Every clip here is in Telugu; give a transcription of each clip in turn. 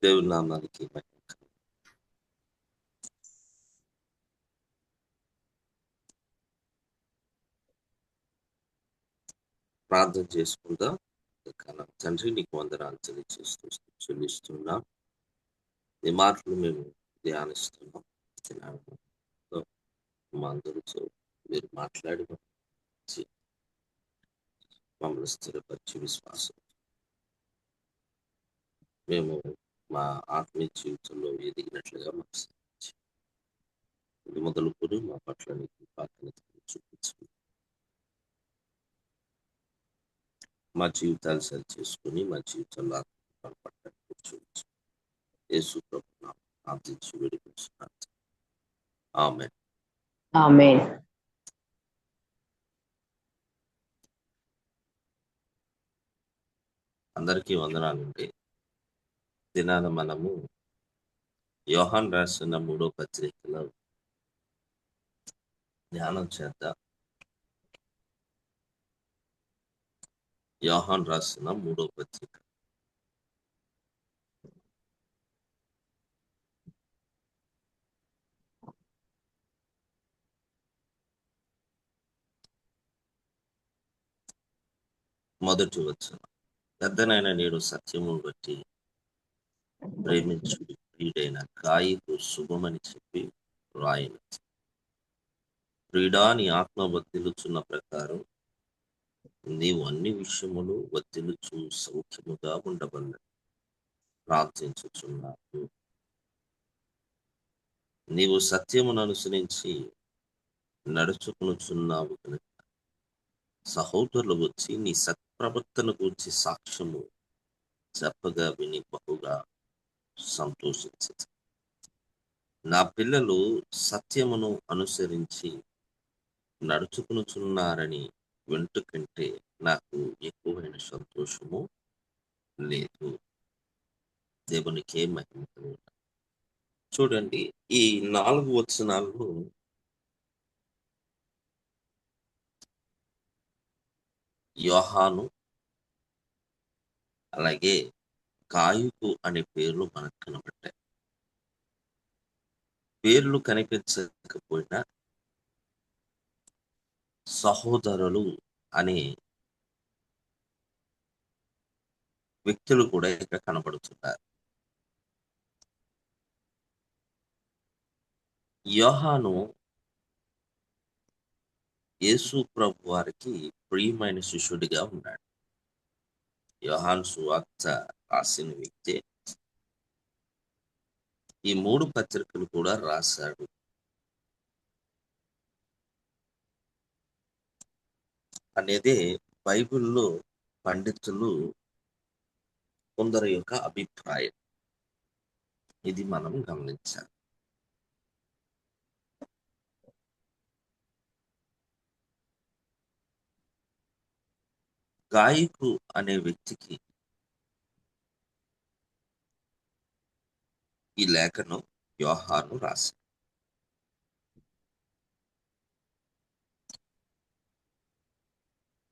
దేవుని నామానికి మహిమ. ప్రార్థన చేసుకుందాం. తండ్రి, నీకు వందనాలు చెల్లిస్తున్నా. ఈ మాటలు మేము ధ్యానిస్తున్నాం. మా అందరితో మీరు మాట్లాడి మమ్మల్ని స్థిరపరిచి విశ్వాసం మేము మా ఆత్మీయ జీవితంలో ఎదిగినట్లుగా మాకు సాధించి ఇది మొదలుకొని మా పట్ల నీకు ప్రాధాన్యత చూపించు. మా జీవితాలు సరి చేసుకుని మా జీవితంలో ఆత్మ పట్టడానికి చూపించు. యేసు ప్రభువు నామమున ప్రార్థించి వేడుకుంటున్నాను. ఆమేన్. ఆమేన్. అందరికీ వందనాలండి. దినాన మనము యోహాను రాసిన 3వ పత్రికలో ధ్యానం చేద్దాం. యోహాను రాసిన 3వ పత్రిక మొదటి వచనం. పెద్దనైన నేడు సత్యము బట్టి ప్రేమించు ప్రియుడైన గాయకు శుభమని చెప్పి రాయను. ప్రియుడా, నీ ఆత్మ వర్ధిల్లుచున్న ప్రకారం నీవు అన్ని విషయములు వర్ధిల్లుచు సౌఖ్యముగా ఉండవలెను ప్రార్థించుచున్నాను. నీవు సత్యమును అనుసరించి నడుచుకునుచున్నావు కనుక సహోదరులు వచ్చి నీ సత్ప్రవర్తన గురించి సాక్ష్యము చెప్పగా విని బహుగా సంతోషించు. నా పిల్లలు సత్యమును అనుసరించి నడుచుకునుచున్నారని వెంటుకంటే నాకు ఎక్కువైన సంతోషము లేదు. దేవునికే మహిమ కలుగును. చూడండి, ఈ 4 వచనాల్లో యోహాను అలాగే గాయకు అనే పేర్లు మనకు కనబడ్డాయి. పేర్లు కనిపించకపోయినా సహోదరులు అనే వ్యక్తులు కూడా ఇక్కడ కనబడుతున్నారు. యోహాను యేసు ప్రభు వారికి ప్రియమైన శిష్యుడిగా ఉన్నాడు. యోహాను సువార్త రాసిన వ్యక్తే ఈ 3 పత్రికలు కూడా రాశాడు. అనేదే బైబిల్లో పండితులు కొందరి యొక్క అభిప్రాయం. ఇది మనం గమనించాలి. గాయకు అనే వ్యక్తికి ఈ లేఖను యోహాను రాశాడు.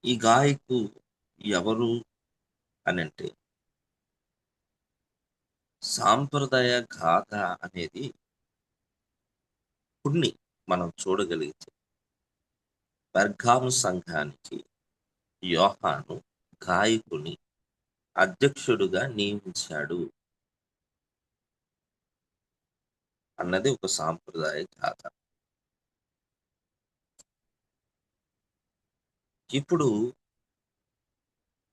ఈ గాయకు ఎవరు అనంటే, సాంప్రదాయ గాథ అనేది కొన్ని మనం చూడగలిగితే బెర్గాము సంఘానికి యోహాను గాయకుని అధ్యక్షుడుగా నియమించాడు అన్నది ఒక సాంప్రదాయ గాథ. ఇప్పుడు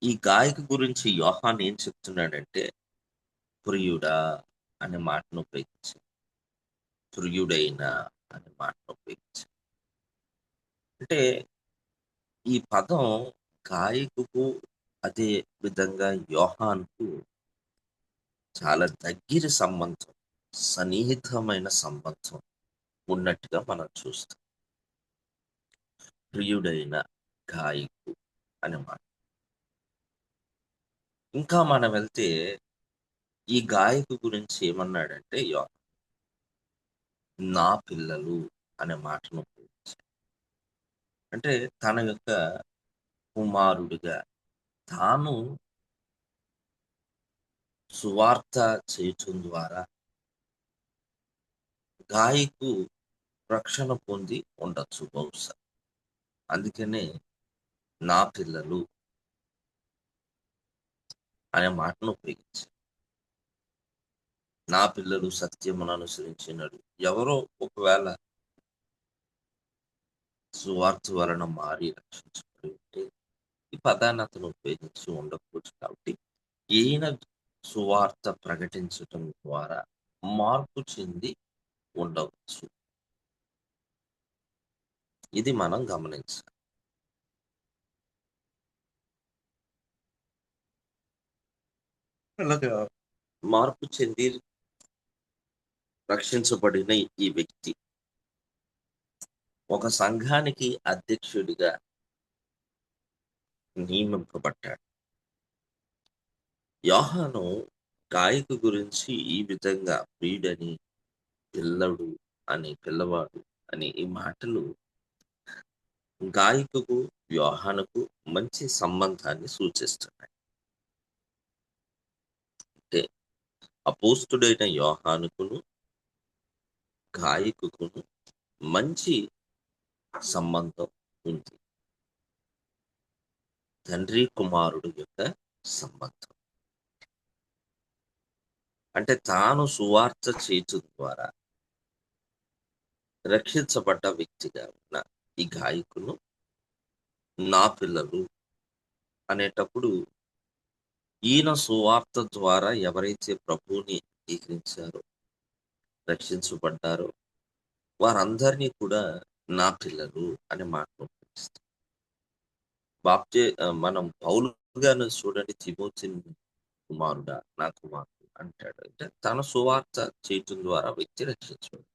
ఈ గాయకు గురించి యోహాను ఏం చెప్తున్నాడంటే, ప్రియుడా అనే మాటను ఉపయోగించాడు. ప్రియుడైన అనే మాటను ఉపయోగించాడు. అంటే ఈ పదం గాయకుకు అదే విధంగా యోహానుకు చాలా దగ్గర సంబంధం, సన్నిహితమైన సంబంధం ఉన్నట్టుగా మనం చూస్తాం. ప్రియుడైన గాయకు అనే మాట. ఇంకా మనం వెళ్తే ఈ గాయకు గురించి ఏమన్నాడంటే, నా పిల్లలు అనే మాటను ఉపయోగించాడు. అంటే తన యొక్క కుమారుడిగా తాను సువార్త చేయటం ద్వారా గాయకు రక్షణ పొంది ఉండొచ్చు బహుశా. అందుకనే నా పిల్లలు అనే మాటను ఉపయోగించారు. నా పిల్లలు సత్యమును అనుసరించినడు. ఎవరో ఒకవేళ సువార్త వలన మారి రక్షించబడి ఉంటే, ఈ పదాన్ని అతను ఉపయోగించి ఉండకపోవచ్చు కాబట్టి, ఈయన సువార్త ప్రకటించటం ద్వారా మార్పు చెంది ఉండవచ్చు. ఇది మనం గమనించాలి. అలాగా మార్పు చెంది రక్షించబడిన ఈ వ్యక్తి ఒక సంఘానికి అధ్యక్షుడిగా నియమింపబడ్డాడు. యోహాను గాయకు గురించి ఈ విధంగా ప్రియుడని, పిల్లడు అని, పిల్లవాడు అని ఈ మాటలు గాయకుకు, యోహానుకు మంచి సంబంధాన్ని సూచిస్తున్నాయి. అంటే అపోస్తుడైన యోహానుకును, గాయకుకును మంచి సంబంధం ఉంది. తండ్రి కుమారుడు యొక్క సంబంధం. అంటే తాను సువార్త చేయటం ద్వారా రక్షించబడ్డ వ్యక్తిగా ఉన్న ఈ గాయకును నా పిల్లలు అనేటప్పుడు, ఈయన సువార్త ద్వారా ఎవరైతే ప్రభువుని అంగీకరించారో, రక్షించబడ్డారో వారందరినీ కూడా నా పిల్లలు అనే మాటను ఉపయోగిస్తాం. మనం పౌలు గారిని చూడండి, తిమోతిని కుమారుడా, నా కుమారుడు అంటాడు. అంటే తన సువార్త చేయటం ద్వారా వ్యక్తి రక్షించబడు.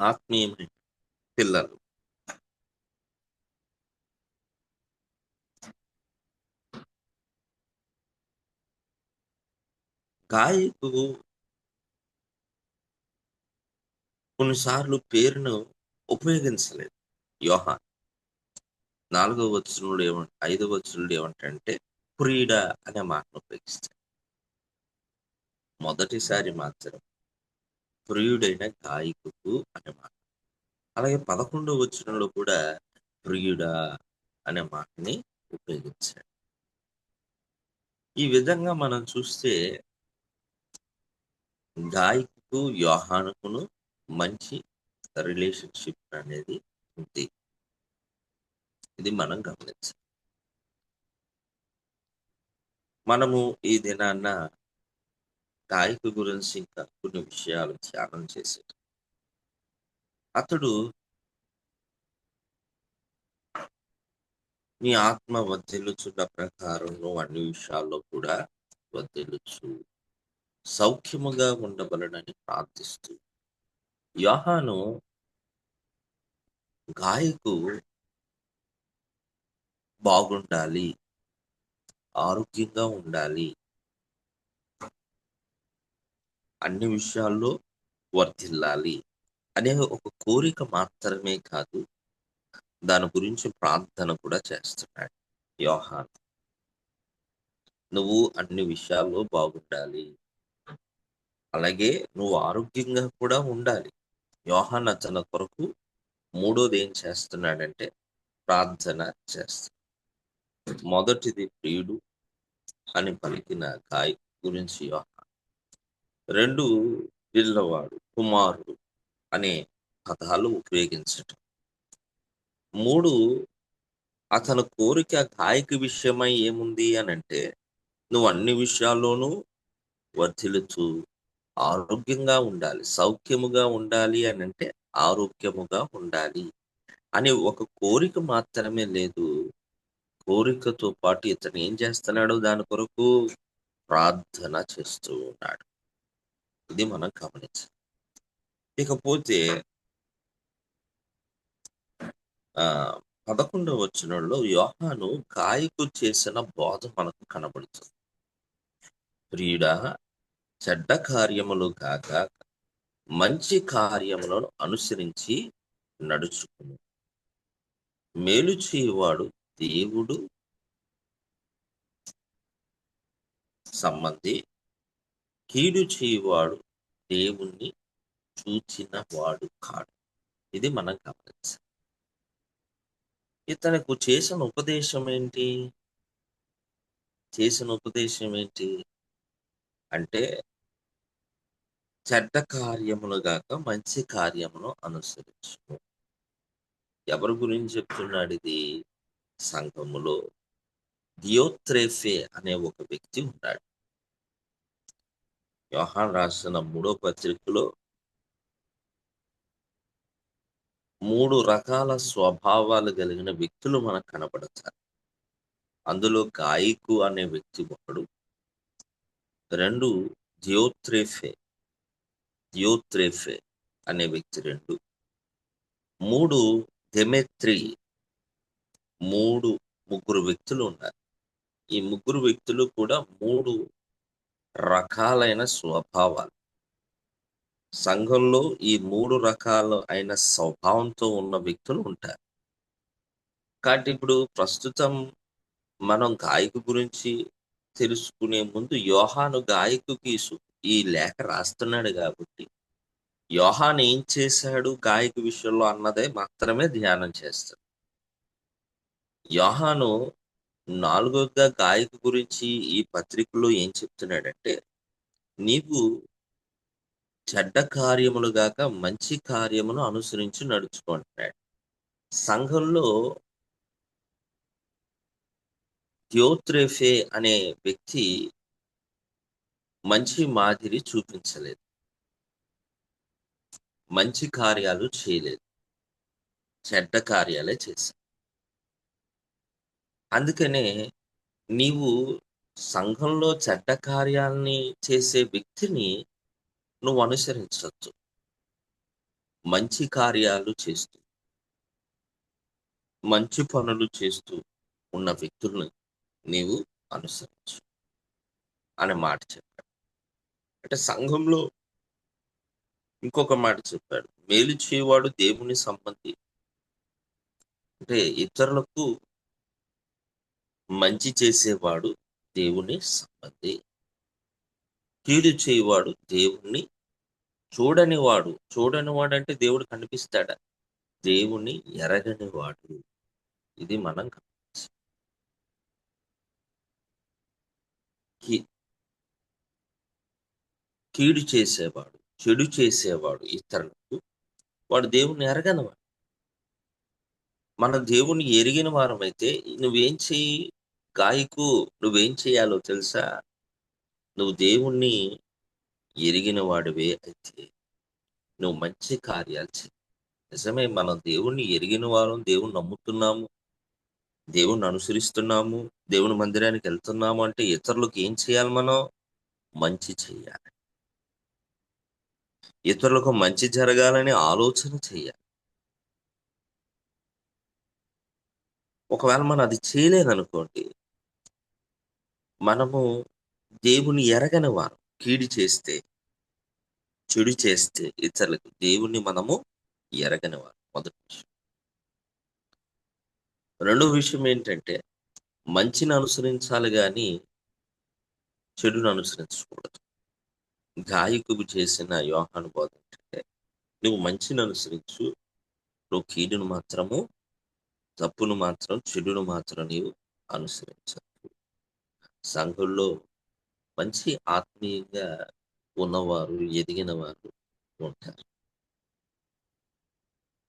ఆత్మీయమైన పిల్లలు. గాయకు కొన్నిసార్లు పేరును ఉపయోగించలేదు యోహాన్. 4వ వచనంలో 5వ వచనంలో ఏమంటంటే ప్రియుడా అనే మాటను ఉపయోగిస్తాడు. మొదటిసారి మాత్రం ప్రియుడైన గాయకుడు అనే మాట. అలాగే 11వ వచనంలో కూడా ప్రియుడా అనే మాటని ఉపయోగించాడు. ఈ విధంగా మనం చూస్తే గాయకుకు, యోహానుకును మంచి రిలేషన్‌షిప్ అనేది ఉంది. ఇది మనం గమనించాలి. మనము ఈ దినాన గాయకు గురించి ఇంకా కొన్ని విషయాలు ధ్యానం చేసేది. అతడు నీ ఆత్మ వర్ధిల్లుచున్న ప్రకారం నువ్వు అన్ని విషయాల్లో కూడా వర్ధిల్లుచు, సౌఖ్యముగా ఉండవలెనని ప్రార్థిస్తూ, యోహాను గాయకు బాగుండాలి, ఆరోగ్యంగా ఉండాలి, అన్ని విషయాల్లో వర్ధిల్లాలి అనే ఒక కోరిక మాత్రమే కాదు, దాని గురించి ప్రార్థన కూడా చేస్తున్నాడు యోహాను. నువ్వు అన్ని విషయాల్లో బాగుండాలి, అలాగే నువ్వు ఆరోగ్యంగా కూడా ఉండాలి. యోహాను తన కొరకు మూడోది ఏం చేస్తున్నాడంటే ప్రార్థన చేస్తాడు. మొదటిది ప్రియుడు అని పలికిన గాయ గురించి యోహాను. 2 పిల్లవాడు, కుమారుడు అనే పదాలు ఉపయోగించటం. 3 అతని కోరిక గాయక విషయమై ఏముంది అనంటే, నువ్వు అన్ని విషయాల్లోనూ వర్ధిల్లుచు, ఆరోగ్యంగా ఉండాలి, సౌఖ్యముగా ఉండాలి అనంటే ఆరోగ్యముగా ఉండాలి అని ఒక కోరిక మాత్రమే లేదు. కోరికతో పాటు ఇతను ఏం చేస్తున్నాడు దాని కొరకు? ప్రార్థన చేస్తూ ఉన్నాడు. ఇది మనం గమనించాలి. ఇకపోతే 11వ వచనంలో యోహాను గాయకు చేసిన బోధ మనకు కనబడుతుంది. ప్రియుడా, చెడ్డ కార్యములు కాక మంచి కార్యములను అనుసరించి నడుచుకును. మేలు చేయువాడు దేవుడు సంబంధి, కీడు చేయువాడు దేవుణ్ణి చూచిన వాడు కాడు. ఇది మనం గమనించాలి. ఇతనికి చేసిన ఉపదేశం ఏంటి అంటే, చెడ్డ కార్యములు గాక మంచి కార్యమును అనుసరించుము. ఎవరి గురించి చెప్తున్నాడు ఇది? సంఘములో దియోత్రేఫే అనే ఒక వ్యక్తి ఉన్నాడు. యోహాను రాసిన 3వ పత్రికలో 3 రకాల స్వభావాలు కలిగిన వ్యక్తులు మనకు కనపడతారు. అందులో గాయికు అనే వ్యక్తి ఒకడు. 2 దియోత్రేఫే దియోత్రేఫే అనే వ్యక్తి 2. 3 దెమెత్రి. ముగ్గురు వ్యక్తులు ఉన్నారు. ఈ ముగ్గురు వ్యక్తులు కూడా 3 రకాలైన స్వభావాలు. సంఘంలో ఈ 3 రకాలు అయిన స్వభావంతో ఉన్న వ్యక్తులు ఉంటారు. కాబట్టి ఇప్పుడు ప్రస్తుతం మనం గాయకు గురించి తెలుసుకునే ముందు యోహాను గాయకుకి ఈ లేఖ రాస్తున్నాడు కాబట్టి, యోహాను ఏం చేశాడు గాయకు విషయంలో అన్నదే మాత్రమే ధ్యానం చేస్తాడు. యోహాను 4గా గాయకు గురించి ఈ పత్రికలో ఏం చెప్తున్నాడంటే, నీవు చెడ్డ కార్యములు గాక మంచి కార్యమును అనుసరించి నడుచుకో అంటున్నాడు. సంఘంలో దియోత్రేఫే అనే వ్యక్తి మంచి మాదిరి చూపించలేదు. మంచి కార్యాలు చేయలేదు. చెడ్డ కార్యాలే చేశాడు. అందుకనే నీవు సంఘంలో చెడ్డ కార్యాల్ని చేసే వ్యక్తిని నువ్వు అనుసరించొద్దు. మంచి కార్యాలు చేస్తూ, మంచి పనులు చేస్తూ ఉన్న వ్యక్తుల్ని నీవు అనుసరించు అనే మాట చెప్పాడు. అంటే సంఘంలో ఇంకొక మాట చెప్పాడు. మేలు చేయవాడు దేవుని సంబంధి. అంటే ఇతరులకు మంచి చేసేవాడు దేవుని సంబంధి. కీడు చేయవాడు దేవుణ్ణి చూడనివాడు. చూడనివాడు అంటే దేవుడు కనిపిస్తాడా? దేవుణ్ణి ఎరగనివాడు. ఇది మనం గమనించాలి. కీడు చేసేవాడు, చెడు చేసేవాడు ఇతరులకు, వాడు దేవుణ్ణి ఎరగనివాడు. మనం దేవుణ్ణి ఎరిగిన వారమైతే నువ్వేం చెయ్యి? గాయకు నువ్వేం చేయాలో తెలుసా? నువ్వు దేవుణ్ణి ఎరిగిన వాడివే అయితే నువ్వు మంచి కార్యాలు చెయ్యి. నిజమే, మనం దేవుణ్ణి ఎరిగిన వారం, దేవుణ్ణి నమ్ముతున్నాము, దేవుణ్ణి అనుసరిస్తున్నాము, దేవుని మందిరానికి వెళ్తున్నాము అంటే ఇతరులకు ఏం చేయాలి? మనం మంచి చేయాలి. ఇతరులకు మంచి జరగాలని ఆలోచన చేయాలి. ఒకవేళ మనం అది చేయలేదనుకోండి, మనము దేవుని ఎరగని వారం. కీడు చేస్తే, చెడు చేస్తే ఇతరులకు దేవుణ్ణి మనము ఎరగని వారం. మొదటి విషయం. రెండో విషయం ఏంటంటే, మంచిని అనుసరించాలి గాని చెడును అనుసరించకూడదు. గాయకుడు చేసిన యోహాను బోధ ఏంటంటే, నువ్వు మంచిని అనుసరించు, నువ్వు కీడును మాత్రము, తప్పును మాత్రం, చెడును మాత్రం నీవు అనుసరించు. సంఘంలో మంచి ఆత్మీయంగా ఉన్నవారు, ఎదిగిన వారు ఉంటారు.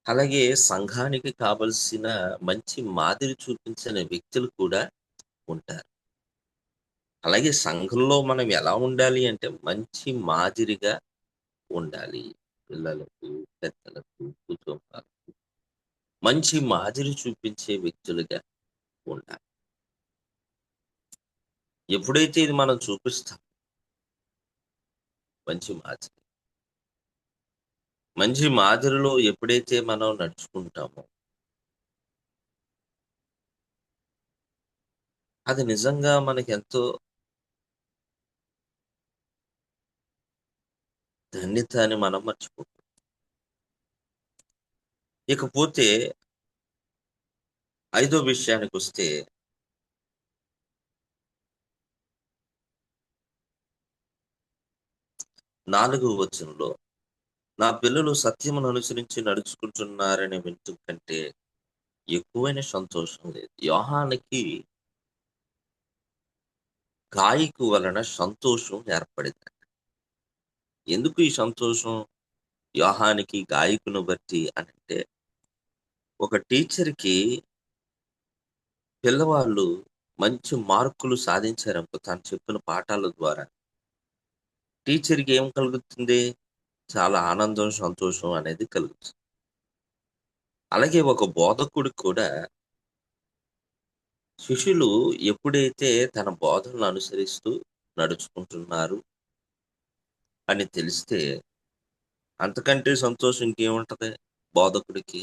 అలాగే సంఘానికి కావలసిన మంచి మాదిరి చూపించిన వ్యక్తులు కూడా ఉంటారు. అలాగే సంఘంలో మనం ఎలా ఉండాలి అంటే మంచి మాదిరిగా ఉండాలి. పిల్లలకు, పెద్దలకు, కుటుంబాలకు మంచి మాదిరి చూపించే వ్యక్తులుగా ఉండాలి. ఎప్పుడైతే ఇది మనం చూపిస్తాం మంచి మాదిరిలో ఎప్పుడైతే మనం నడుచుకుంటామో అది నిజంగా మనకెంతో ధన్యత అని మనం మర్చిపోతాం. ఇకపోతే 5వ విషయానికొస్తే, 4వ వచనంలో, నా పిల్లలు సత్యమును అనుసరించి నడుచుకుంటున్నారని వింటం కంటే ఎక్కువైన సంతోషం లేదు. యోహానుకి గాయకు వలన సంతోషం ఏర్పడింది. ఎందుకు ఈ సంతోషం యోహానుకి గాయకుని బట్టి అనంటే, ఒక టీచర్‌కి పిల్లవాళ్ళు మంచి మార్కులు సాధించారనుకో తను చెప్పిన పాఠాల ద్వారా, టీచర్‌కి ఏం కలుగుతుంది? చాలా ఆనందం, సంతోషం అనేది కలుగుతుంది. అలాగే ఒక బోధకుడికి కూడా శిష్యులు ఎప్పుడైతే తన బోధనలు అనుసరిస్తూ నడుచుకుంటున్నారు అని తెలిస్తే, అంతకంటే సంతోషం ఇంకేముంటది బోధకుడికి?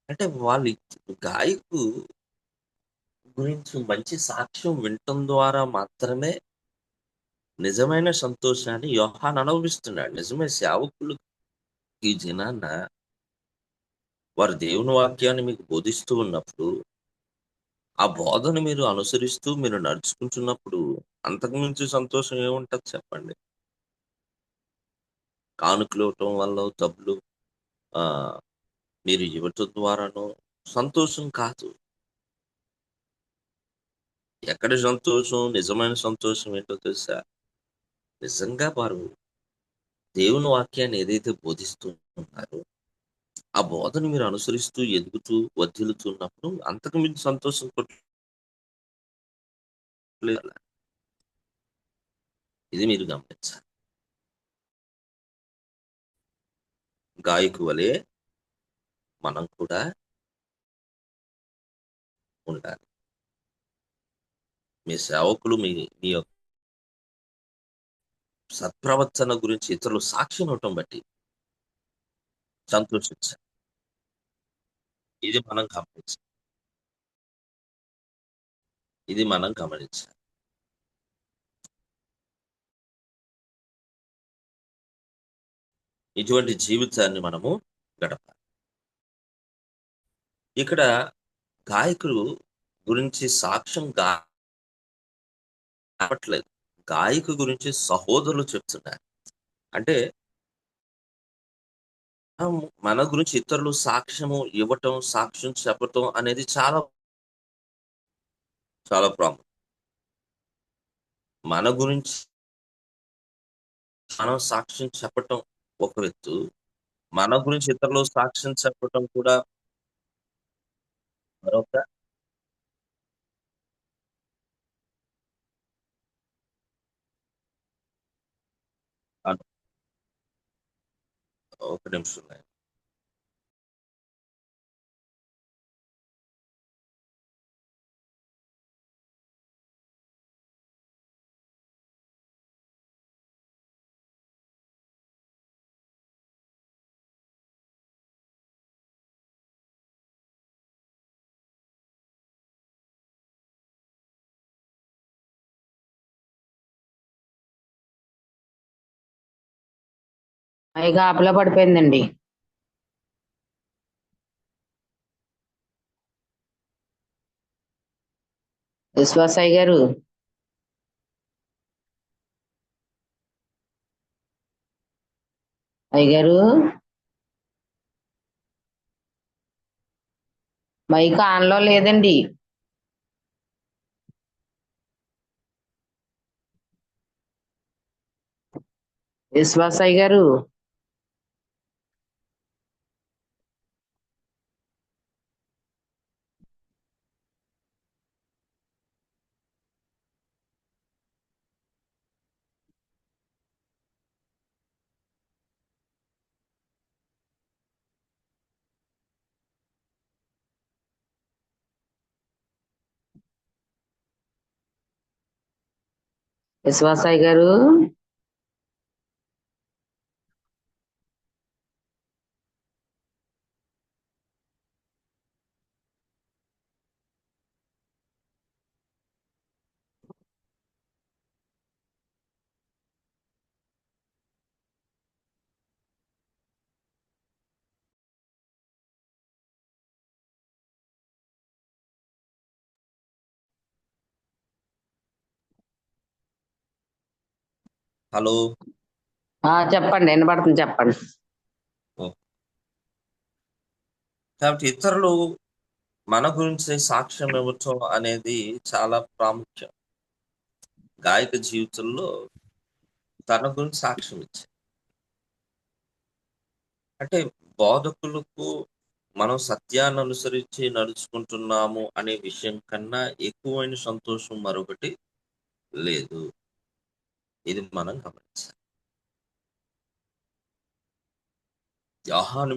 అంటే వాళ్ళు గాయకు గురించి మంచి సాక్ష్యం వినటం ద్వారా మాత్రమే నిజమైన సంతోషాన్ని యోహాను అనుభవిస్తున్నాడు. నిజమే సేవకులు ఈ దినాన వారు దేవుని వాక్యాన్ని మీకు బోధిస్తూ ఉన్నప్పుడు, ఆ బోధన మీరు అనుసరిస్తూ మీరు నడుచుకుంటున్నప్పుడు, అంతకు మించి సంతోషం ఏముంటది చెప్పండి? కానుకలివ్వటం వల్లో డబ్బులు ఆహ్, మీరు ఇవ్వటం ద్వారానో సంతోషం కాదు. ఎక్కడ సంతోషం, నిజమైన సంతోషం ఏంటో తెలుసా? నిజంగా వారు దేవుని వాక్యాన్ని ఏదైతే బోధిస్తూ ఉన్నారో, ఆ బోధన మీరు అనుసరిస్తూ, ఎదుగుతూ, వర్ధిల్లుతున్నప్పుడు అంతకు మించి సంతోషం కొట్టలేదు. ఇది మీరు గమనించాలి. గాయకు వలె మనం కూడా ఉండాలి. మీ సేవకులు మీ యొక్క సత్ప్రవర్తన గురించి ఇతరులు సాక్ష్యం ఇవ్వటం బట్టి సంతోషించాలి. ఇది మనం గమనించాలి. ఇది మనం గమనించాలి. ఇటువంటి జీవితాన్ని మనము గడపాలి. ఇక్కడ గాయకులు గురించి సాక్ష్యం రావట్లేదు. గాయకు గురించి సహోదరులు చెప్తున్నారు. అంటే మన గురించి ఇతరులు సాక్ష్యము ఇవ్వటం, సాక్ష్యం చెప్పటం అనేది చాలా, చాలా ప్రాముఖ్యం. మన గురించి మనం సాక్ష్యం చెప్పటం ఒక ఎత్తు. మన గురించి ఇతరులు సాక్ష్యం చెప్పటం కూడా మరొక అను ఒక నిమిషం లైన్ పైగా ఆపలా పడిపోయిందండి. విశ్వాసయ్య గారు, అయ్యగారు, మైక్ ఆన్ లో లేదండి. విశ్వాసయ్య గారు, విశ్వాసయ్య గారు, హలో. చెప్పండి, వినపడుతుంది, చెప్పండి. ఓ. కాబట్టి ఇతరులు మన గురించి సాక్ష్యం ఇవ్వటం అనేది చాలా ప్రాముఖ్యం. గాయక జీవితంలో తన గురించి సాక్ష్యం ఇచ్చారు. అంటే బోధకులకు మనం సత్యాన్ని అనుసరించి నడుచుకుంటున్నాము అనే విషయం కన్నా ఎక్కువైన సంతోషం మరొకటి లేదు. ఇది మనం గమనించాలి. యోహాను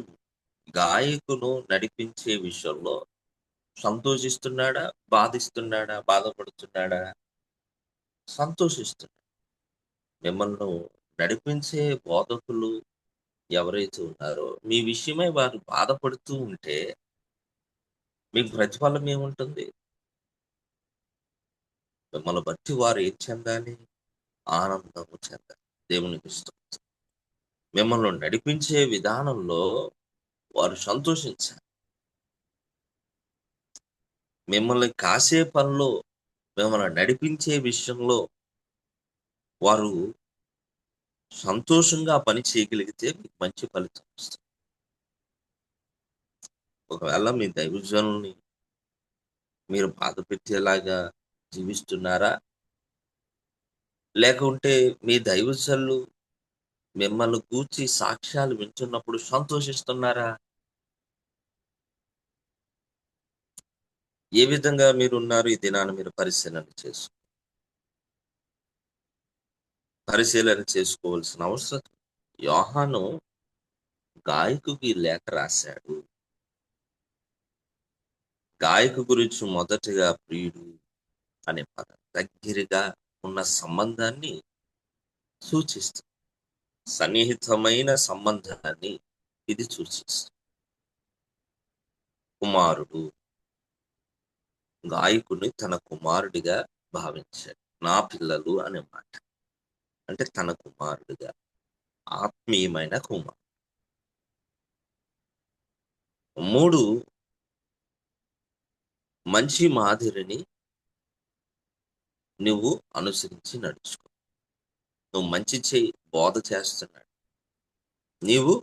గాయకును నడిపించే విషయంలో సంతోషిస్తున్నాడా, బాధిస్తున్నాడా, బాధపడుతున్నాడా? సంతోషిస్తున్నాడు. మిమ్మల్ని నడిపించే బోధకులు ఎవరైతే ఉన్నారో మీ విషయమై వారు బాధపడుతూ ఉంటే మీకు ప్రతిఫలం ఏముంటుంది? మిమ్మల్ని బట్టి వారు ఏం చెందాలి? ఆనందము చెందాలి. దేవునికి ఇష్టం. మిమ్మల్ని నడిపించే విధానంలో వారు సంతోషించాలి. మిమ్మల్ని కాసే పనిలో, మిమ్మల్ని నడిపించే విషయంలో వారు సంతోషంగా ఆ పని చేయగలిగితే మీకు మంచి ఫలితం వస్తుంది. ఒకవేళ మీ దైవజనుల్ని మీరు బాధ పెట్టేలాగా జీవిస్తున్నారా? లేకుంటే మీ దైవజనులు మిమ్మల్ని గూర్చి సాక్ష్యాలు వింటున్నప్పుడు సంతోషిస్తున్నారా? ఏ విధంగా మీరున్నారు ఈ దినాన మీరు పరిశీలన చేసుకోవాల్సిన అవసరం. యోహాను గాయకుకి లేఖ రాశాడు. గాయకు గురించి మొదటిగా ప్రియుడు అనే పదం దగ్గరగా ఉన్న సంబంధాన్ని సూచిస్తుంది. సన్నిహితమైన సంబంధాన్ని ఇది సూచిస్తుంది. కుమారుడు గాయకుని తన కుమారుడిగా భావించాడు. నా పిల్లలు అనే మాట అంటే తన కుమారుడిగా, ఆత్మీయమైన కుమారుడు. 3 మంచి మాదిరిని నువ్వు అనుసరించి నడుచుకో. నువ్వు మంచి చేయి, బోధ చేస్తున్నాడు. నీవు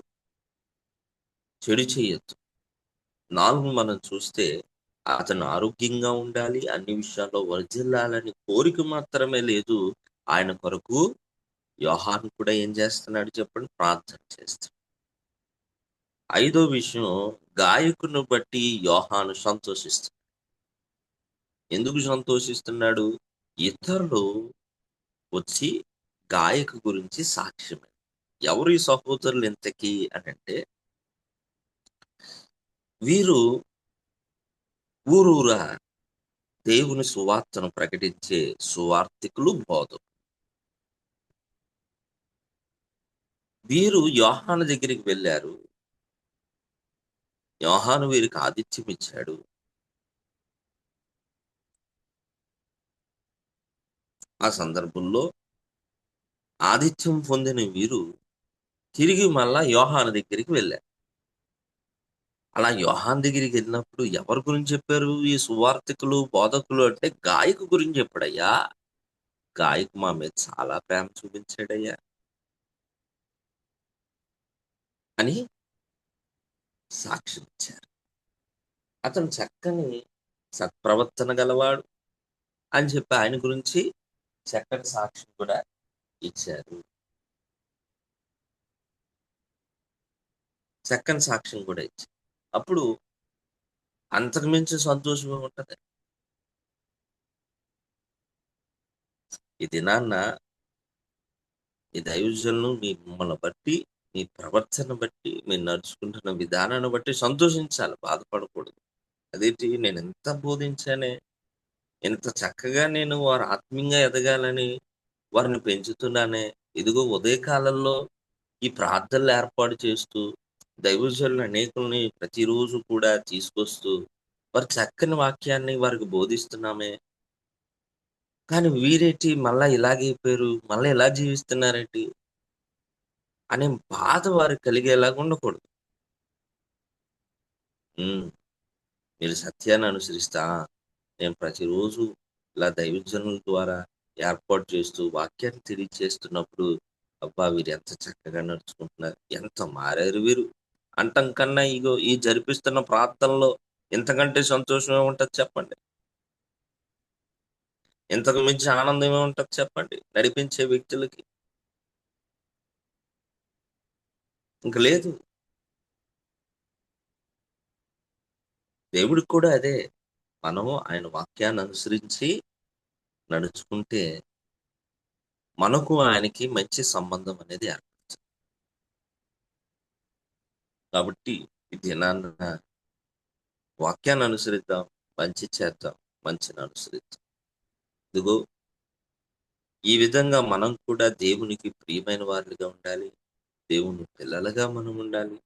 చెడు చేయొద్దు. 4 మనం చూస్తే అతను ఆరోగ్యంగా ఉండాలి, అన్ని విషయాల్లో వర్ధిల్లాలని కోరిక మాత్రమే లేదు. ఆయన కొరకు యోహాను కూడా ఏం చేస్తున్నాడు చెప్పండి? ప్రార్థన చేస్తాడు. 5వ విషయం, గాయకుని బట్టి యోహాను సంతోషిస్తున్నాడు. ఎందుకు సంతోషిస్తున్నాడు? ఇతరులు వచ్చి గాయకు గురించి సాక్ష్యం. ఎవరు ఈ సహోదరులు ఇంతకీ అని అంటే, వీరు ఊరూరా దేవుని సువార్తను ప్రకటించే సువార్తికులు, బోధకులు. వీరు యోహాను దగ్గరికి వెళ్ళారు. యోహాను వీరికి ఆతిథ్యం ఇచ్చాడు. ఆ సందర్భంలో ఆతిథ్యం పొందిన వీరు తిరిగి మళ్ళా యోహాను దగ్గరికి వెళ్ళారు. అలా యోహాను దగ్గరికి వెళ్ళినప్పుడు ఎవరి గురించి చెప్పారు? ఈ సువార్తికులు, బోధకులు అంటే గాయకు గురించి చెప్పాడయ్యా. గాయకు మా మీద చాలా ప్రేమ చూపించాడయ్యా అని సాక్ష్యం ఇచ్చారు. అతను చక్కని సత్ప్రవర్తన గలవాడు అని చెప్పి ఆయన గురించి చక్కని సాక్ష్యం కూడా ఇచ్చారు. చక్కని సాక్ష్యం కూడా ఇచ్చారు. అప్పుడు అంతకు మించి సంతోషం ఉంటది. ఈ దినాన్న ఈ దైవజనులు మిమ్మల్ని బట్టి, మీ ప్రవర్తన బట్టి, మీరు నడుచుకుంటున్న విధానాన్ని బట్టి సంతోషించాలి, బాధపడకూడదు. అదేంటి, నేను ఎంత బోధించానే, ఎంత చక్కగా నేను వారు ఆత్మీయంగా ఎదగాలని వారిని పెంచుతున్నానే. ఇదిగో ఉదయకాలంలో ఈ ప్రార్థనలు ఏర్పాటు చేస్తూ, దైవజనులు అనేకుల్ని ప్రతిరోజు కూడా తీసుకొస్తూ, వారి చక్కని వాక్యాన్ని వారికి బోధిస్తున్నామే. కానీ వీరేంటి మళ్ళా ఇలాగైపోయారు, మళ్ళా ఇలా జీవిస్తున్నారేంటి అనే బాధ వారికి కలిగేలాగా ఉండకూడదు. హ్మ్. మీరు సత్యాన్ని అనుసరిస్తా, నేను ప్రతిరోజు ఇలా దైవజనుల ద్వారా ఏర్పాటు చేస్తూ వాక్యాన్ని తెలియచేస్తున్నప్పుడు అబ్బా! వీరు ఎంత చక్కగా నడుచుకుంటున్నారు. ఎంత మారారు వీరు. అంటం కన్నా ఇగో ఈ జరిపిస్తున్న ప్రార్థనలో ఇంతకంటే సంతోషం ఏముంటది చెప్పండి? ఇంతకు మించి ఆనందం ఏముంటది చెప్పండి? నడిపించే వ్యక్తులకి. ఇంక లేదు. దేవుడికి కూడా అదే. మనము ఆయన వాక్యాన్ని అనుసరించి నడుచుకుంటే మనకు ఆయనకి మంచి సంబంధం అనేది ఏర్పడుతుంది. కాబట్టి ఈ దినాన వాక్యాన్ని అనుసరిద్దాం, మంచి చేద్దాం, మంచిని అనుసరిద్దాం. ఇదిగో ఈ విధంగా మనం కూడా దేవునికి ప్రియమైన వారులుగా ఉండాలి. దేవుని పిల్లలుగా మనం ఉండాలి.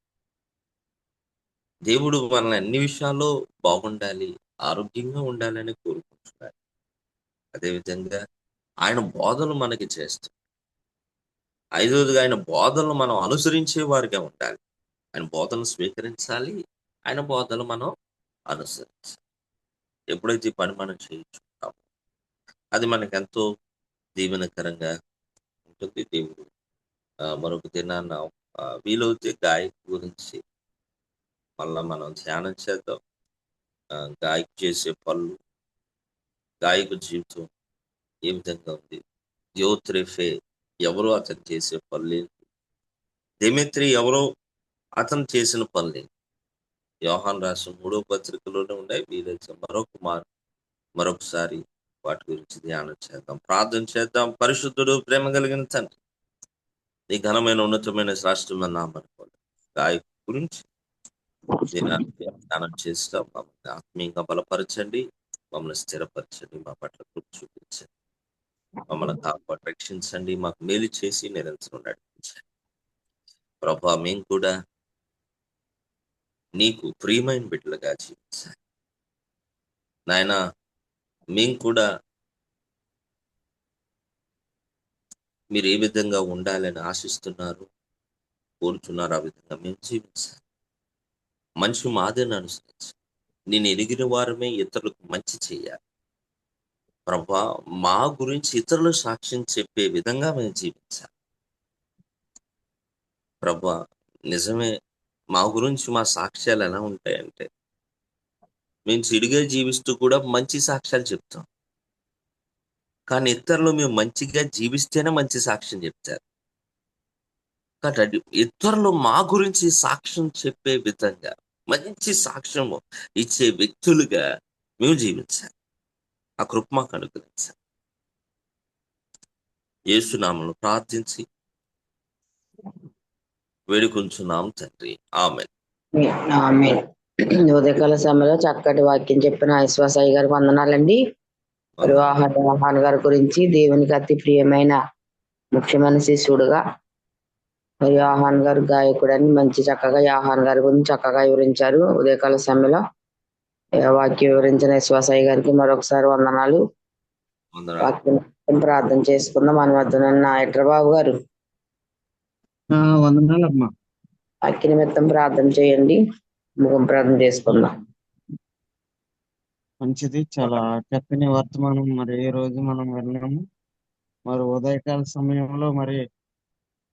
దేవుడు మనల్ని అన్ని విషయాల్లో బాగుండాలి, ఆరోగ్యంగా ఉండాలని కోరుకుంటున్నాడు. అదేవిధంగా ఆయన బోధనలు మనకి చేస్తూ, ఐదవదిగా ఆయన బోధనలు మనం అనుసరించే వారిగా ఉండాలి. ఆయన బోధనలు స్వీకరించాలి. ఆయన బోధనలు మనం అనుసరించాలి. ఎప్పుడైతే ఈ పని మనం చేయించుకుంటామో అది మనకెంతో దీవెనకరంగా ఉంటుంది. దేవుడు మరొక దినాన వీలైతే గాయకు గురించి మళ్ళా మనం ధ్యానం చేద్దాం. గాయకు చేసే పనులు, గాయకు జీవితం ఏ విధంగా ఉంది? దియోత్రెఫే ఎవరో అతను చేసే పనులేంటి? దెమెత్రి ఎవరో అతను చేసిన పనులేంటి? యోహాను రాసిన 3వ పత్రికలోనే ఉన్నాయి. వీలైతే మరొకసారి వాటి గురించి ధ్యానం చేద్దాం. ప్రార్థన చేద్దాం. పరిశుద్ధుడు, ప్రేమ కలిగిన తండ్రి, నీ ఘనమైన ఉన్నతమైన శ్రేష్టమైన నామమున గాయకు గురించి దినాన్ని ధ్యానం చేస్తాం. మమ్మల్ని ఆత్మీయంగా బలపరచండి, మమ్మల్ని స్థిరపరచండి, మా పట్ల కృప చూపించండి, మమ్మల్ని కాపాడి రక్షించండి, మాకు మేలు చేసి నిరంతరం నడిపించండి. ప్రభా, మేము కూడా నీకు ప్రియమైన బిడ్డలుగా జీవించాలి నాయనా. మేము కూడా మీరు ఏ విధంగా ఉండాలని ఆశిస్తున్నారు, కోరుచున్నారు, ఆ విధంగా మేము జీవించాలి. మంచి మాదిరిని అనుసరించి నేను ఎరిగిన వారమే ఇతరులకు మంచి చేయాలి. ప్రభా, మా గురించి ఇతరులు సాక్ష్యం చెప్పే విధంగా మేము జీవించాలి. ప్రభా, నిజమే, మా గురించి మా సాక్ష్యాలు ఎలా ఉంటాయంటే, మేము చెడుగా జీవిస్తూ కూడా మంచి సాక్ష్యాలు చెప్తాం. కానీ ఇతరులు మేము మంచిగా జీవిస్తేనే మంచి సాక్ష్యం చెప్తారు. కాబట్టి ఇతరులు మా గురించి సాక్ష్యం చెప్పే విధంగా మంచి సాక్ష్యము ఇచ్చే వ్యక్తులుగా మేము జీవించాలి. ఆ కృప మాకు అనుగ్రహించాలి. యేసునామములో ప్రార్థించి వేడుకొంచున్నాం తండ్రి. ఆమేన్. ఆమేన్. ఉదయకాల సమయంలో చక్కటి వాక్యం చెప్పిన ఐశ్వాసయ్య గారికి వందనాలండి. వందనాలు. యోహాన్ గారి గురించి దేవునికి అతి ప్రియమైన ముఖ్యమైన శిష్యుడుగా యోహాన్ గారు గాయకుడని మంచి చక్కగా యోహాన్ గారి గురించి చక్కగా వివరించారు. ఉదయకాల సమయంలో వాక్యం వివరించిన ఐశ్వాసయ్య గారికి మరొకసారి వందనాలు. వందనాలు. వాక్యం ప్రార్థన చేసుకుందాం. మన వద్ద ఉన్న హైదరాబాబు గారు వందనాలమ్మా. వాక్య నిమిత్తం ప్రార్థన చేయండి. ముఖం ప్రార్థన చేసుకుందాం. మంచిది, చాలా చక్కని వర్తమానం మరి ఈ రోజు మనం విన్నాము. మరి ఉదయకాల సమయంలో మరి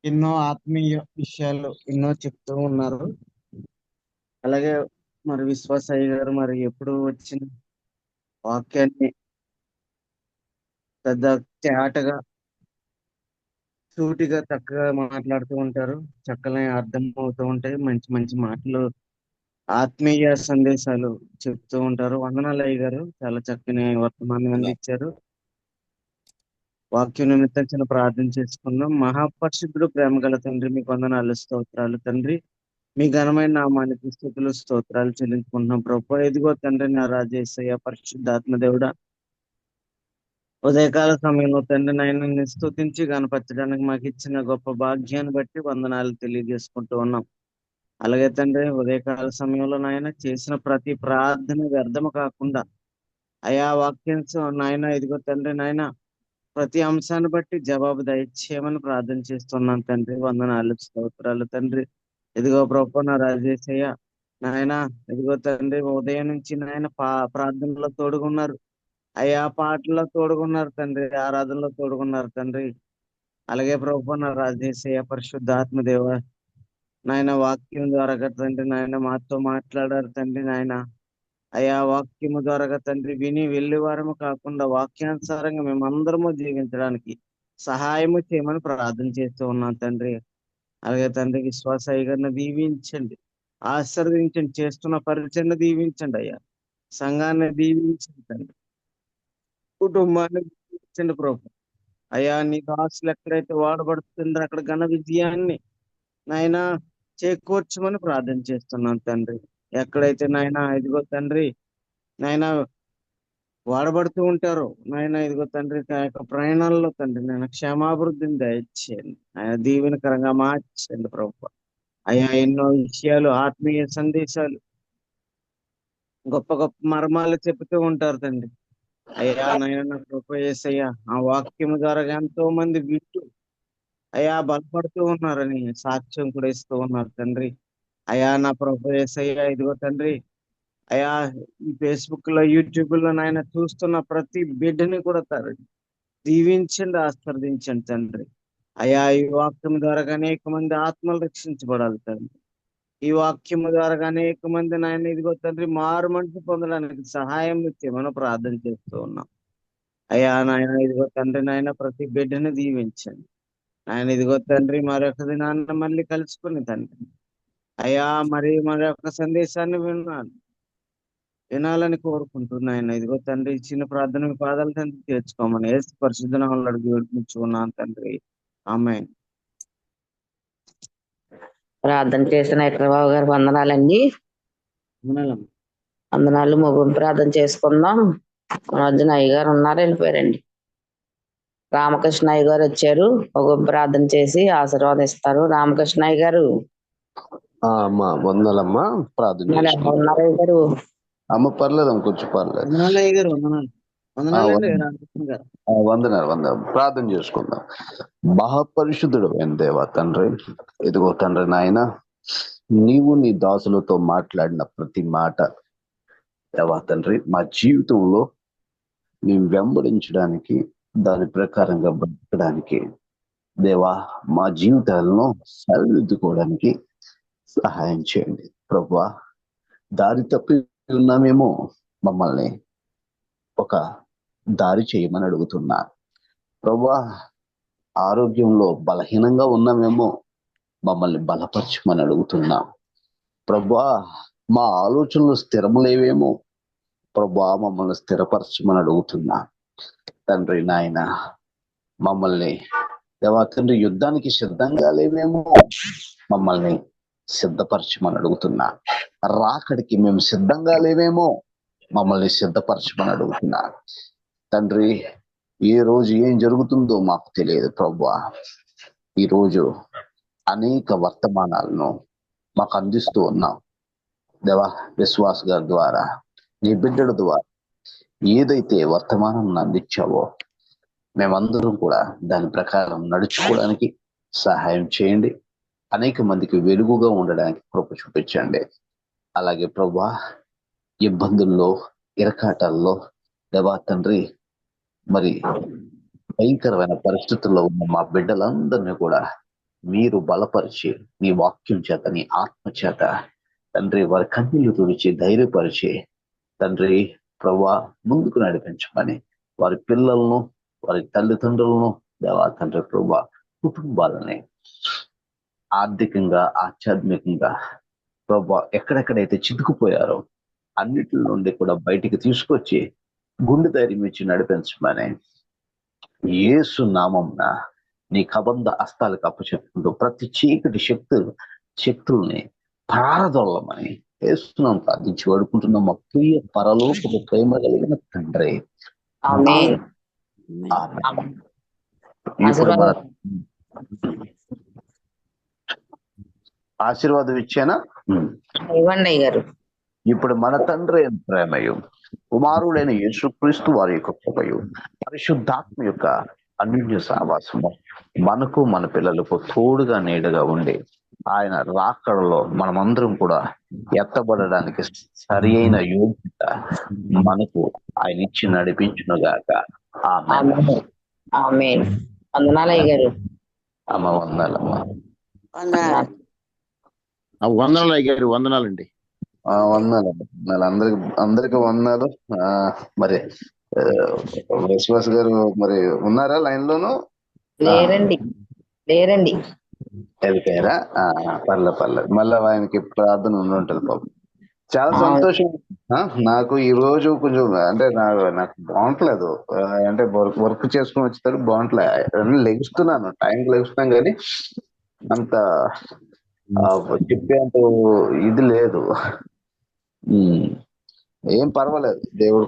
ఎన్నో ఆత్మీయ విషయాలు ఎన్నో చెప్తూ ఉన్నారు. అలాగే మరి విశ్వాసయ్య గారు మరి ఎప్పుడు వచ్చిన వాక్యాన్ని పెద్ద తేటగా సూటిగా చక్కగా మాట్లాడుతూ ఉంటారు. చక్కగా అర్థం అవుతూ ఉంటాయి. మంచి మంచి మాటలు, ఆత్మీయ సందేశాలు చెప్తూ ఉంటారు. వందనాలు అయ్య గారు, చాలా చక్కని వర్తమానం అందించారు. వాక్యం నిమిత్తం చిన్న ప్రార్థన చేసుకుందాం. మహాపరిశుద్ధుడు, ప్రేమ గల తండ్రి, మీకు వందనాలు, స్తోత్రాలు తండ్రి. మీ ఘనమైన నామానికి స్తుతులు స్తోత్రాలు చెల్లించుకుంటున్నాం ప్రభు. ఇదిగో తండ్రి, నా రాజేశయ్య పరిశుద్ధాత్మ దేవుడా, ఉదయకాల సమయంలో తండ్రి నాయన స్తుతించి గణపరచడానికి మాకు ఇచ్చిన గొప్ప భాగ్యాన్ని బట్టి వందనాలు తెలియజేసుకుంటూ ఉన్నాం. అలాగే తండ్రి, ఉదయకాల సమయంలో నాయన చేసిన ప్రతి ప్రార్థన వ్యర్థము కాకుండా అయా వాక్యం నాయన ఇదిగో తండ్రి నాయన ప్రతి అంశాన్ని బట్టి జవాబు దయచేయమని ప్రార్థన చేస్తున్నాను తండ్రి. వందనాలు, స్తోత్రాలు తండ్రి. ఇదిగో ప్రభు, నా రాజేశయ్య నాయన, ఇదిగో తండ్రి ఉదయం నుంచి నాయన ప్రార్థనలో తోడుగున్నారు. అయ్యా పాటల్లో తోడుకున్నారు తండ్రి, ఆరాధనలో తోడుకున్నారు తండ్రి. అలాగే ప్రభు నా రాజేశయ్య పరిశుద్ధాత్మ దేవ నాయన వాక్యం ద్వారా తండ్రి నాయన మాతో మాట్లాడారు తండ్రి నాయన. అయ్యా వాక్యము ద్వారా తండ్రి విని వెళ్ళే వారము కాకుండా వాక్యానుసారంగా మేమందరము జీవించడానికి సహాయము చేయమని ప్రార్థన చేస్తూ ఉన్నాం తండ్రి. అలాగే తండ్రి విశ్వాస అయ్యగారిని దీవించండి, ఆశీర్వదించండి, చేస్తున్న పరిచయను దీవించండి అయ్యా, సంఘాన్ని దీవించండి తండ్రి, కుటుంబాన్ని దీవించండి ప్రభు. అయ్యా నీ దాసులు ఎక్కడైతే వాడబడుతుందో అక్కడ ఘన విజయాన్ని నాయన చేకూర్చమని ప్రార్థన చేస్తున్నాను తండ్రి. ఎక్కడైతే నాయన ఇదిగో తండ్రి నాయన వాడబడుతూ ఉంటారో నాయన ఇదిగో తండ్రి ఆ యొక్క ప్రయాణాల్లో తండ్రి నాయన క్షేమాభివృద్ధిని దయచేయండి, ఆయన దీవెనకరంగా మార్చండి ప్రభు. అయ్యా ఎన్నో విషయాలు, ఆత్మీయ సందేశాలు, గొప్ప గొప్ప మర్మాలు చెబుతూ ఉంటారు తండ్రి. అయ్యా నాయన నా కృప యేసయ్యా, ఆ వాక్యము ద్వారా ఎంతో మంది వింటూ అయ్యా బలపడుతూ ఉన్నారని సాక్ష్యం కూడా ఇస్తూ ఉన్నారు తండ్రి. అయ్యా నా ప్రభు యేసయ్యా ఇదిగో తండ్రి అయ్యా ఈ ఫేస్బుక్ లో, యూట్యూబ్ లో నాయన చూస్తున్న ప్రతి బిడ్డని కూడా తండ్రి దీవించండి, ఆశీర్వదించండి తండ్రి. అయ్యా ఈ వాక్యం ద్వారా అనేక మంది ఆత్మలు రక్షించబడాలి తండ్రి. ఈ వాక్యము ద్వారా అనేక మంది నాయన ఇదిగో తండ్రి మారు మనసు పొందడానికి సహాయం చేయమని ప్రార్థన చేస్తూ ఉన్నాం. అయ్యా నాయన ఇదిగో తండ్రి నాయన ప్రతి బిడ్డని దీవించండి ఆయన. ఇదిగో తండ్రి మరొక దినాన్ని మళ్ళీ కలుసుకుని తండ్రి అయ్యా మరొక సందేశాన్ని వినాలని కోరుకుంటున్నాయన. ఇదిగో తండ్రి ఇచ్చిన ప్రార్థన మీ పాదాల తండ్రి చేర్చుకోమని యేసు పరిశుద్ధ నామములో అడిగి వేడుకుంటున్నాను తండ్రి, ఆమేన్. ప్రార్థన చేసిన ఎక్కడబాబు గారు వందనాలండి. వినాలమ్మ. వందనాలు. ముగింపు ప్రార్థన చేసుకుందాం. మధ్యన అయ్య గారు ఉన్నారు, వెళ్ళిపోయారండి. రామకృష్ణ అయ్య గారు వచ్చారు, ముగింపు ప్రార్థన చేసి ఆశీర్వాదిస్తారు. రామకృష్ణ అయ్య గారు అమ్మా వందలమ్మా, ప్రార్థన ఉన్నారు చేసుకుంటాం. అయ్య గారు. అమ్మ పర్లేదమ్మ, కొంచెం పర్లేదు. వందనాలు అయ్య గారు, వందనాలు. వందనాలండి రామకృష్ణ గారు. వందనాలు. ప్రార్థన చేసుకుందాం. మహాపరిశుద్ధుడు అయిన దేవా తండ్రి, ఇదిగో తండ్రి నాయన, నీవు నీ దాసులతో మాట్లాడిన ప్రతి మాట దేవా తండ్రి మా జీవితంలో మేము వెంబడించడానికి, దాని ప్రకారంగా బ్రతకడానికి దేవా మా జీవితాలను సరిదిద్దుకోవడానికి సహాయం చేయండి ప్రభువా. దారి తప్పి ఉన్నామేమో, మమ్మల్ని ఒక దారి చేయమని అడుగుతున్నా ప్రభువా. ఆరోగ్యంలో బలహీనంగా ఉన్నామేమో, మమ్మల్ని బలపరచమని అడుగుతున్నా ప్రభువా. మా ఆలోచనలు స్థిరములేవేమో ప్రభువా, మమ్మల్ని స్థిరపరచమని అడుగుతున్నా తండ్రి నాయన. మమ్మల్ని దేవా తండ్రి యుద్ధానికి సిద్ధంగా లేవేమో, మమ్మల్ని సిద్ధపరచమని అడుగుతున్నా. రాకడికి మేము సిద్ధంగా లేవేమో, మమ్మల్ని సిద్ధపరచమని అడుగుతున్నా తండ్రి. ఏ రోజు ఏం జరుగుతుందో మాకు తెలియదు ప్రభువా. ఈరోజు అనేక వర్తమానాలను మాకు అందిస్తూ ఉన్నాం దేవా. విశ్వాస్ గారి ద్వారా, నీ బిడ్డల ద్వారా ఏదైతే వర్తమానం అందించావో మేమందరం కూడా దాని ప్రకారం నడుచుకోవడానికి సహాయం చేయండి. అనేక మందికి వెలుగుగా ఉండడానికి కృప చూపించండి. అలాగే ప్రభువా, ఇబ్బందుల్లో, ఇరకాటాల్లో దేవా తండ్రి మరి భయంకరమైన పరిస్థితుల్లో ఉన్న మా బిడ్డలందరినీ కూడా మీరు బలపరిచి, నీ వాక్యం చేత, నీ ఆత్మ చేత తండ్రి వారి కన్నీళ్లు తుడిచి ధైర్యపరిచి తండ్రి ప్రభువా ముందుకు నడిపించమని, వారి పిల్లలను, వారి తల్లిదండ్రులను దేవా తండ్రి ప్రభువా, కుటుంబాలని ఆర్థికంగా, ఆధ్యాత్మికంగా ప్రభువా ఎక్కడెక్కడైతే చితుకుపోయారో అన్నిటి నుండి కూడా బయటికి తీసుకొచ్చి గుండె ధైర్యం ఇచ్చి నడిపించమని యేసు నామంన నీ కబంధ హస్తాలకు అప్పచెప్పుకుంటూ ప్రతి చీకటి శక్తుల్ని పారదోలమని యేసునామం ప్రార్థించి వేడుకుంటున్నాం మా ప్రియ పరలోకపు ప్రేమ కలిగిన తండ్రి, ఆమేన్. ఆమేన్. ఇప్పుడు మన ఆశీర్వాదం ఇచ్చానా? ఇవ్వండి అయ్య గారు. ఇప్పుడు మన తండ్రి అయిన ప్రేమయు, కుమారుడైన యేసుక్రీస్తు వారి యొక్క కృపయు, పరిశుద్ధాత్మ యొక్క అన్యోన్య సహవాసము మనకు, మన పిల్లలకు తోడుగా నీడగా ఉండి ఆయన రాకడలో మనమందరం కూడా ఎత్తబడడానికి సరి అయిన యోగ్యత మనకు ఆయన ఇచ్చి నడిపించునుగాక. ఆమేన్. ఆమేన్. ఆమేన్. వందనాలు అయ్య గారు. అమ్మ వందనాలమ్మ. వందనాలు. వందనాలు అయ్యారు. వందనాలండి. వందనాలు అందరికి వందనాలు. మరి విశ్వాస్ గారు మరి ఉన్నారా లైన్ లోను? లేరండి. వెళ్ళిపోయారా? పర్లేదు. మళ్ళీ ఆయనకి ప్రార్థన ఉండి ఉంటుంది పాపం. చాలా సంతోషం. నాకు ఈ రోజు కొంచెం అంటే నాకు బాగుంటలేదు. అంటే వర్క్ చేసుకుని వచ్చేసరికి బాగుంటలేదు. లెగుస్తున్నాను, టైంకి లెగుస్తున్నాను, కానీ అంత చెప్పేంత ఇది లేదు. ఏం పర్వాలేదు, దేవుడు